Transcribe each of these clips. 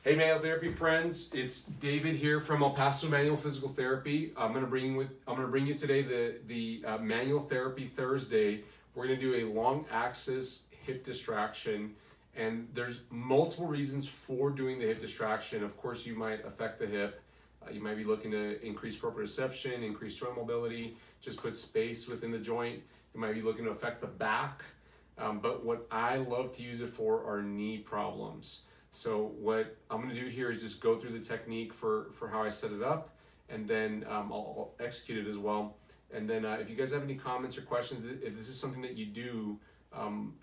Hey Manual Therapy friends, it's David here from El Paso Manual Physical Therapy. I'm gonna bring you today the Manual Therapy Thursday. We're gonna do a long axis hip distraction, and there's multiple reasons for doing the hip distraction. Of course, you might affect the hip. You might be looking to increase proprioception, increase joint mobility, just put space within the joint. You might be looking to affect the back, but what I love to use it for are knee problems. So what I'm going to do here is just go through the technique for how I set it up, and then I'll execute it as well. And then if you guys have any comments or questions, if this is something that you do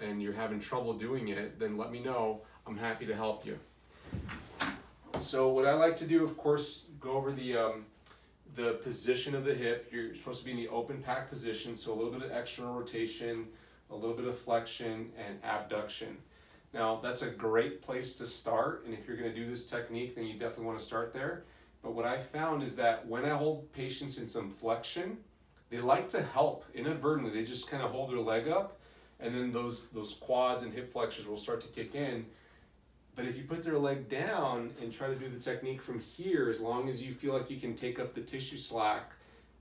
and you're having trouble doing it, then let me know. I'm happy to help you. So what I like to do, of course, go over the position of the hip. You're supposed to be in the open pack position, so a little bit of external rotation, a little bit of flexion and abduction. Now, that's a great place to start, and if you're going to do this technique, then you definitely want to start there. But what I found is that when I hold patients in some flexion, they like to help inadvertently. They just kind of hold their leg up, and then those quads and hip flexors will start to kick in. But if you put their leg down and try to do the technique from here, as long as you feel like you can take up the tissue slack,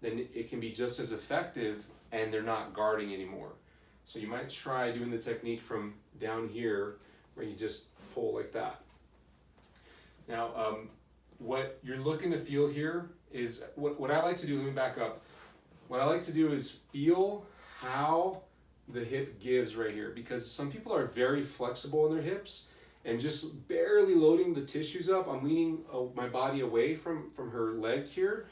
then it can be just as effective, and they're not guarding anymore. So you might try doing the technique from down here, where you just pull like that. Now, what you're looking to feel here is, what I like to do, let me back up. What I like to do is feel how the hip gives right here, because some people are very flexible in their hips, and just barely loading the tissues up, I'm leaning my body away from her leg here.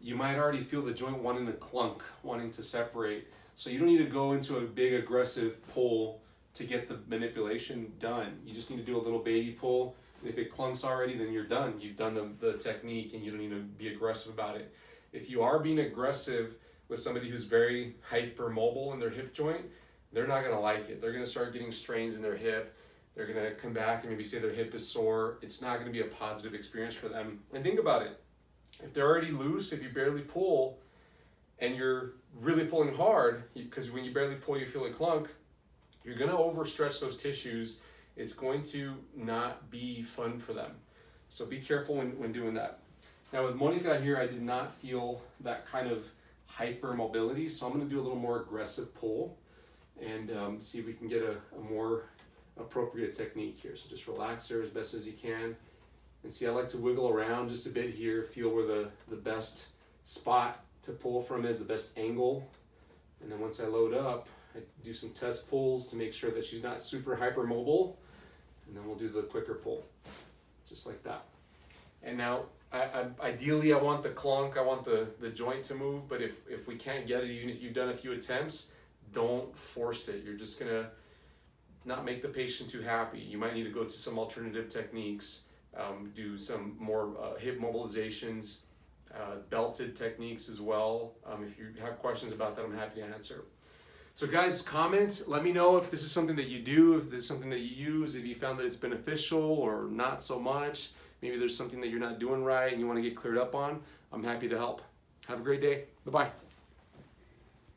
You might already feel the joint wanting to clunk, wanting to separate. So you don't need to go into a big aggressive pull to get the manipulation done. You just need to do a little baby pull. And if it clunks already, then you're done. You've done the technique, and you don't need to be aggressive about it. If you are being aggressive with somebody who's very hypermobile in their hip joint, they're not gonna like it. They're gonna start getting strains in their hip. They're gonna come back and maybe say their hip is sore. It's not gonna be a positive experience for them. And think about it. If they're already loose, if you barely pull, and you're really pulling hard, because when you barely pull you feel a clunk, you're going to overstretch those tissues. It's going to not be fun for them. So be careful when doing that. Now with Monica here, I did not feel that kind of hyper mobility, so I'm going to do a little more aggressive pull and see if we can get a more appropriate technique here. So just relax there as best as you can. And see, I like to wiggle around just a bit here, feel where the best spot to pull from is, the best angle. And then once I load up, I do some test pulls to make sure that she's not super hypermobile, and then we'll do the quicker pull, just like that. And now, ideally I want the clunk, I want the joint to move, but if we can't get it, even if you've done a few attempts, don't force it. You're just gonna not make the patient too happy. You might need to go to some alternative techniques, do some more hip mobilizations, belted techniques as well. If you have questions about that, I'm happy to answer. So guys, comment, let me know if this is something that you do, if this is something that you use, if you found that it's beneficial or not so much. Maybe there's something that you're not doing right and you want to get cleared up on. I'm happy to help. Have a great day. Bye-bye.